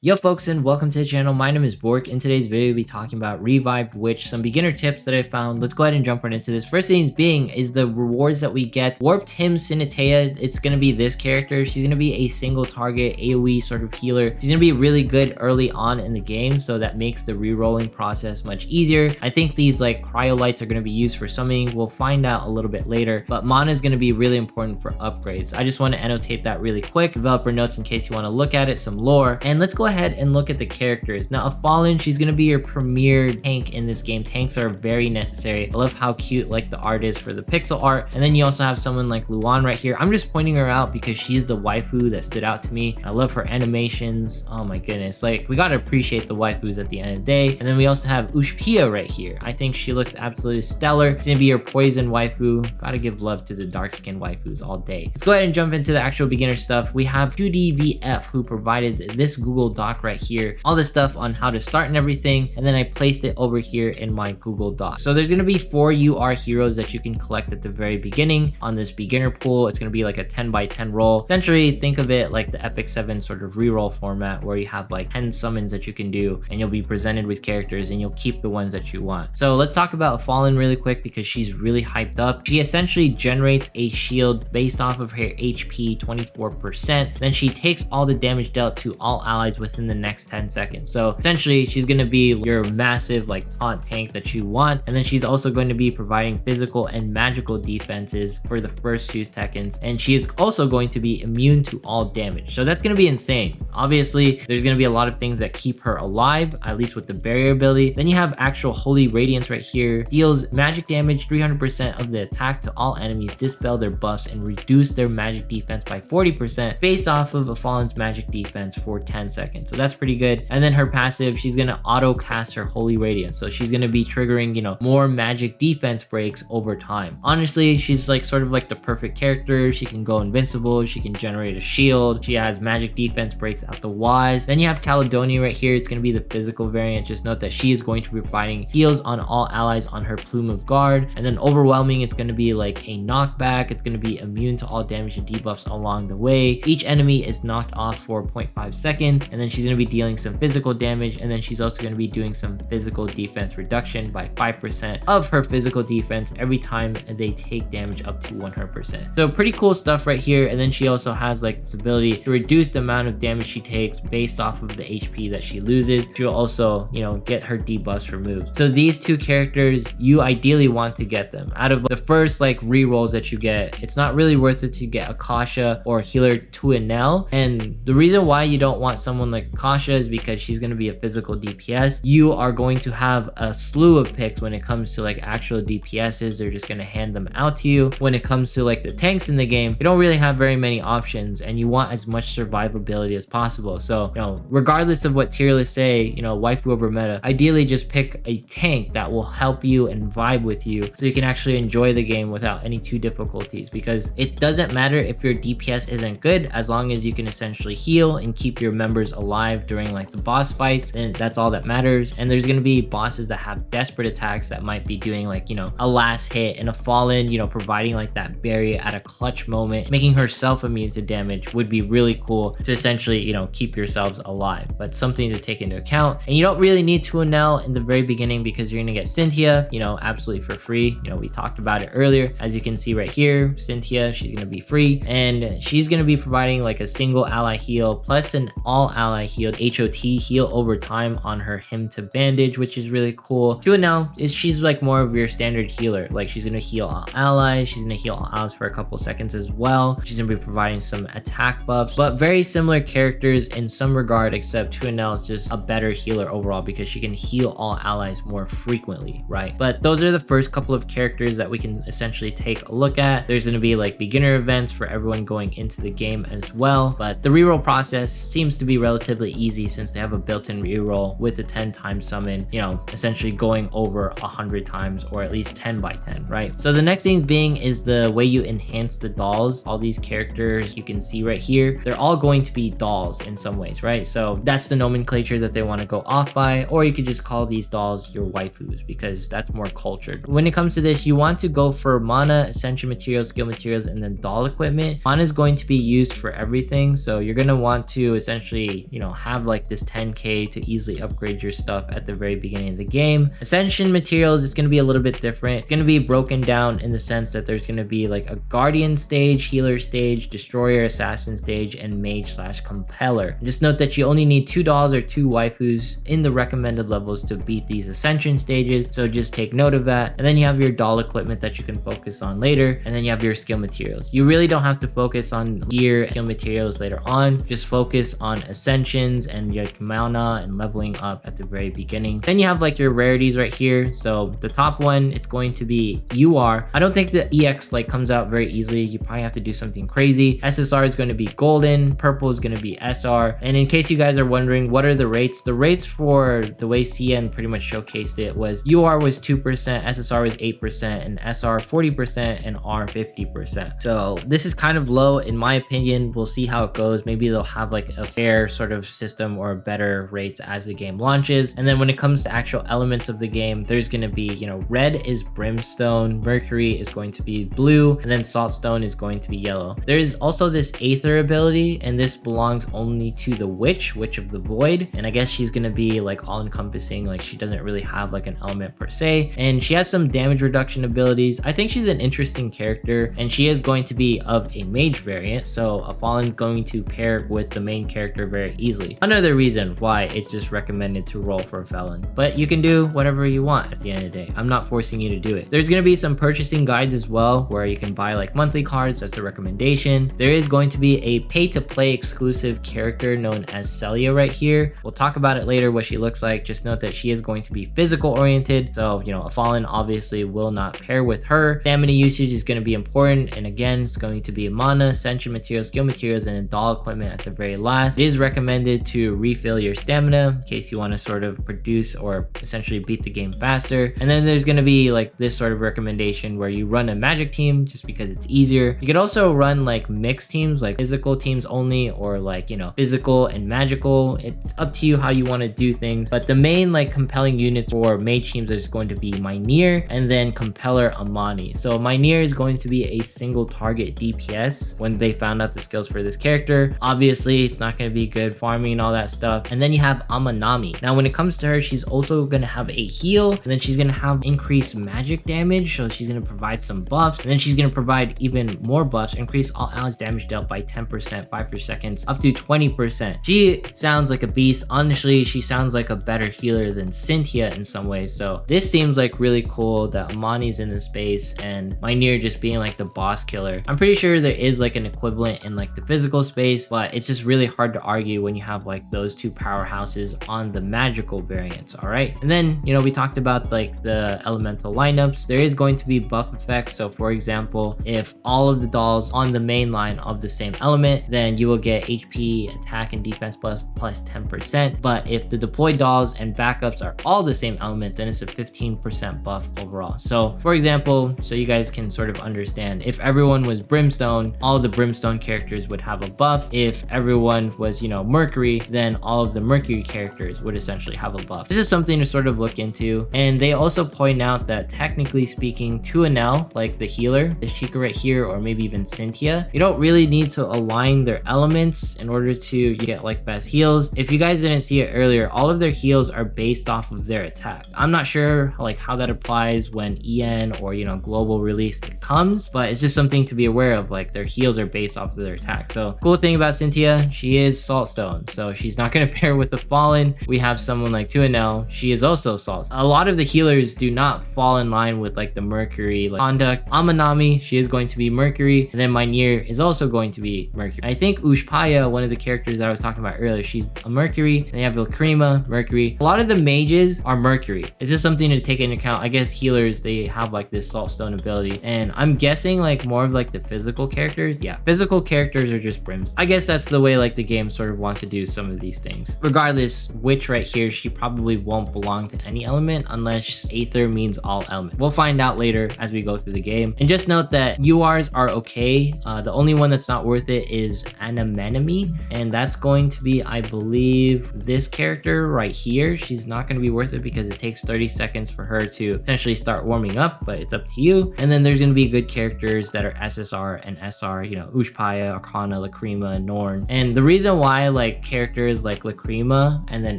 Yo folks, and welcome to the channel. My name is Bork. In today's video we'll be talking about Revived Witch, some beginner tips that I found. Let's go ahead and jump right into this. First things being is the rewards that we get. Warped Hymn Sinatea, it's going to be this character. She's going to be a single target AoE sort of healer. She's going to be really good early on in the game, so that makes the re-rolling process much easier. I think these like cryolites are going to be used for summoning. We'll find out a little bit later, but mana is going to be really important for upgrades. I just want to annotate that really quick. Developer notes in case you want to look at it, some lore, and let's go ahead and look at the characters. Now, a Fallen, she's gonna be your premier tank in this game. Tanks are very necessary. I love how cute like the art is for the pixel art. And then you also have someone like Luan right here. I'm just pointing her out because she's the waifu that stood out to me. I love her animations. Oh my goodness, like we gotta appreciate the waifus at the end of the day. And then we also have Ushpia right here. I think she looks absolutely stellar. She's gonna be your poison waifu. Gotta give love to the dark skin waifus all day. Let's go ahead and jump into the actual beginner stuff. We have 2DVF who provided this Google Doc right here, all the stuff on how to start and everything, and then I placed it over here in my Google Doc. So there's going to be 4 UR heroes that you can collect at the very beginning on this beginner pool. It's going to be like a 10 by 10 roll. Essentially think of it like the Epic 7 sort of reroll format where you have like 10 summons that you can do and you'll be presented with characters and you'll keep the ones that you want. So let's talk about Fallen really quick because she's really hyped up. She essentially generates a shield based off of her HP 24%. Then she takes all the damage dealt to all allies within the next 10 seconds. So essentially she's going to be your massive like taunt tank that you want, and then she's also going to be providing physical and magical defenses for the first few seconds, and she is also going to be immune to all damage. So that's going to be insane. Obviously there's going to be a lot of things that keep her alive, at least with the barrier ability. Then you have actual Holy Radiance right here, deals magic damage 300% of the attack to all enemies, dispel their buffs, and reduce their magic defense by 40% based off of a Fallen's magic defense for 10 seconds. So that's pretty good. And then her passive, she's gonna auto cast her Holy Radiance, so she's gonna be triggering, you know, more magic defense breaks over time. Honestly, she's like sort of like the perfect character. She can go invincible, she can generate a shield, she has magic defense breaks out the waz. Then you have Caledonia right here. It's gonna be the physical variant. Just note that she is going to be providing heals on all allies on her Plume of Guard. And then Overwhelming, it's gonna be like a knockback. It's gonna be immune to all damage and debuffs along the way. Each enemy is knocked off for 0.5 seconds, and then she's gonna be dealing some physical damage, and then she's also going to be doing some physical defense reduction by 5% of her physical defense every time they take damage up to 100%. So pretty cool stuff right here. And then she also has like this ability to reduce the amount of damage she takes based off of the HP that she loses. She'll also, you know, get her debuffs removed. So these two characters, you ideally want to get them. Out of the first like re-rolls that you get, it's not really worth it to get Akasha or Healer 2NL. And the reason why you don't want someone like Akasha is because she's going to be a physical DPS. You are going to have a slew of picks when it comes to like actual DPSs. They're just going to hand them out to you. When it comes to like the tanks in the game, you don't really have very many options, and you want as much survivability as possible. So, you know, regardless of what tier lists say, you know, waifu over meta, ideally just pick a tank that will help you and vibe with you so you can actually enjoy the game without any too difficulties, because it doesn't matter if your DPS isn't good as long as you can essentially heal and keep your members alive during like the boss fights, and that's all that matters. And there's gonna be bosses that have desperate attacks that might be doing like, you know, a last hit, and a Fallen, you know, providing like that barrier at a clutch moment, making herself immune to damage would be really cool to essentially, you know, keep yourselves alive. But something to take into account. And you don't really need 2NL in the very beginning because you're gonna get Cynthia, you know, absolutely for free. You know, we talked about it earlier. As you can see right here, Cynthia, she's gonna be free, and she's gonna be providing like a single ally heal plus an all ally healed HOT heal over time on her Hymn to Bandage, which is really cool. 2NL is she's like more of your standard healer. Like she's gonna heal all allies, she's gonna heal all allies for a couple seconds as well. She's gonna be providing some attack buffs, but very similar characters in some regard, except 2NL is just a better healer overall because she can heal all allies more frequently, right? But those are the first couple of characters that we can essentially take a look at. There's gonna be like beginner events for everyone going into the game as well, but the reroll process seems to be relatively easy since they have a built-in reroll with a 10 times summon, you know, essentially going over 100 times, or at least 10 by 10, right? So the next thing being is the way you enhance the dolls. All these characters you can see right here, they're all going to be dolls in some ways, right? So that's the nomenclature that they want to go off by, or you could just call these dolls your waifus because that's more cultured. When it comes to this, you want to go for mana, ascension materials, skill materials, and then doll equipment. Mana is going to be used for everything, so you're going to want to essentially have like this 10k to easily upgrade your stuff at the very beginning of the game. Ascension materials is going to be a little bit different. It's going to be broken down in the sense that there's going to be like a guardian stage, healer stage, destroyer, assassin stage, and mage / compeller. And just note that you only need $2 or 2 waifus in the recommended levels to beat these ascension stages, so just take note of that. And then you have your doll equipment that you can focus on later, and then you have your skill materials. You really don't have to focus on gear skill materials later on, just focus on ascensions and your mana and leveling up at the very beginning. Then you have like your rarities right here. So the top one, it's going to be UR. I don't think the EX like comes out very easily. You probably have to do something crazy. SSR is going to be golden, purple is going to be SR. And in case you guys are wondering, what are the rates for the way CN pretty much showcased it was UR was 2%, SSR was 8%, and SR 40%, and R 50%. So this is kind of low in my opinion. We'll see how it goes. Maybe they'll have like a fair sort of system or better rates as the game launches. And then when it comes to actual elements of the game, there's going to be, red is brimstone, mercury is going to be blue, and then saltstone is going to be yellow. There is also this aether ability, and this belongs only to the witch of the void. And I guess she's going to be like all encompassing. Like she doesn't really have like an element per se, and she has some damage reduction abilities. I think she's an interesting character, and she is going to be of a mage variant, so a fallen going to pair with the main character very easily. Another reason why it's just recommended to roll for a felon, but you can do whatever you want at the end of the day. I'm not forcing you to do it. There's going to be some purchasing guides as well where you can buy like monthly cards. That's a recommendation. There is going to be a pay to play exclusive character known as Celia right here. We'll talk about it later what she looks like. Just note that she is going to be physical oriented, so a fallen obviously will not pair with her. Stamina usage is going to be important, and again it's going to be mana, ascension materials, skill materials, and then doll equipment at the very last. It is recommended to refill your stamina in case you want to sort of produce or essentially beat the game faster. And then there's going to be like this sort of recommendation where you run a magic team just because it's easier. You could also run like mixed teams, like physical teams only, or like physical and magical. It's up to you how you want to do things, but the main like compelling units for mage teams is going to be Mynheer and then Compeller Amani. So Mynheer is going to be a single target DPS when they found out the skills for this character. Obviously it's not going to be good farming and all that stuff. And then you have Amanami. Now when it comes to her, she's also going to have a heal, and then she's going to have increased magic damage, so she's going to provide some buffs, and then she's going to provide even more buffs, increase all allies damage dealt by 10%, 5 per seconds, up to 20%. She sounds like a beast. Honestly, she sounds like a better healer than Cynthia in some ways, so this seems like really cool that Amani's in the space and Mynheer just being like the boss killer. I'm pretty sure there is like an equivalent in like the physical space, but it's just really hard to argue when you have like those two powerhouses on the magical variants. All right, and then we talked about like the elemental lineups. There is going to be buff effects, so for example, if all of the dolls on the main line of the same element, then you will get HP, attack, and defense plus 10%. But if the deployed dolls and backups are all the same element, then it's a 15% buff overall. So for example, so you guys can sort of understand, if everyone was brimstone, all of the brimstone characters would have a buff. If everyone was mercury, then all of the mercury characters would essentially have a buff. This is something to sort of look into. And they also point out that technically speaking, Tuanel, like the healer, this Chica right here, or maybe even Cynthia, you don't really need to align their elements in order to get like best heals. If you guys didn't see it earlier, all of their heals are based off of their attack. I'm not sure like how that applies when EN or global release comes, but it's just something to be aware of. Like their heals are based off of their attack. So cool thing about Cynthia, she is Saltstone, so she's not going to pair with the Fallen. We have someone like Tuanel, she is also Salt. A lot of the healers do not fall in line with like the Mercury conduct. Amanami, she is going to be Mercury, and then Mynheer is also going to be Mercury. I think Ushpaya, one of the characters that I was talking about earlier, she's a Mercury, and they have Lacrima, Mercury. A lot of the mages are Mercury. It's just something to take into account. I guess healers, they have like this Saltstone ability, and I'm guessing like more of like the physical characters. Yeah, physical characters are just brims. I guess that's the way like the game sort of wants to do some of these things. Regardless, Witch right here, she probably won't belong to any element unless Aether means all elements. We'll find out later as we go through the game. And just note that URs are okay. The only one that's not worth it is Anamanami, and that's going to be, I believe, this character right here. She's not going to be worth it because it takes 30 seconds for her to essentially start warming up, but it's up to you. And then there's going to be good characters that are SSR and SR, Ushpaya, Arcana, Lacrima, Norn. And the reason why like characters like Lacrima and then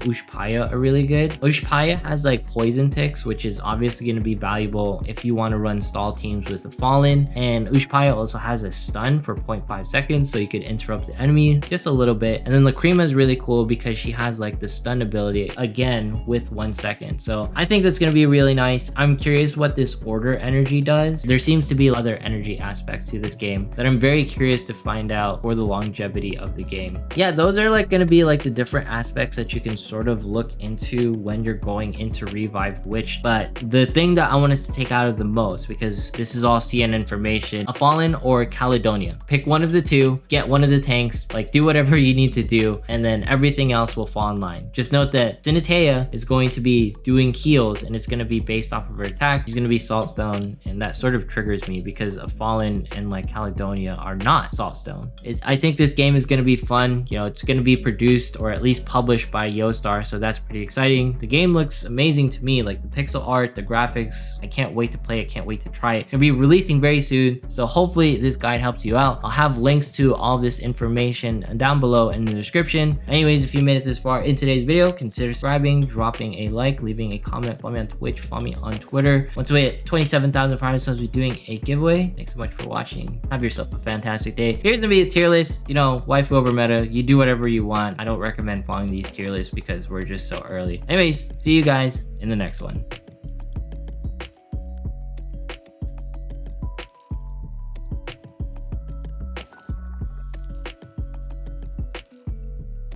Ushpaya are really good. Ushpaya has like poison ticks, which is obviously going to be valuable if you want to run stall teams with the Fallen. And Ushpaya also has a stun for 0.5 seconds, so you could interrupt the enemy just a little bit. And then Lacrima is really cool because she has like the stun ability again with 1 second. So I think that's going to be really nice. I'm curious what this order energy does. There seems to be other energy aspects to this game that I'm very curious to find out for the longevity of the game. Yeah, those are like going to be like the different aspects that you can sort of look into when you're going into Revived Witch. But the thing that I want us to take out of the most, because this is all CN information, a Fallen or Caledonia. Pick one of the two, get one of the tanks, like do whatever you need to do, and then everything else will fall in line. Just note that Sinatea is going to be doing heals, and it's going to be based off of her attack. She's going to be Saltstone, and that sort of triggers me because a Fallen and like Caledonia are not Saltstone. I think this game is going to be fun. You know, it's going to be produced or at least published by Yostar, so that's pretty exciting. The game looks amazing to me, like the pixel art, the graphics. I can't wait to play it, can't wait to try it. It's going to be releasing very soon, so hopefully this guide helps you out. I'll have links to all this information down below in the description. Anyways, if you made it this far in today's video, consider subscribing, dropping a like, leaving a comment, follow me on Twitch, follow me on Twitter. Once we hit 27,000 followers, I'll be doing a giveaway. Thanks so much for watching. Have yourself a fantastic day. Here's gonna be a tier list. You know, waifu over meta. You do whatever you want. I don't recommend following these tier lists because we're just so early. Anyways, see you guys in the next one.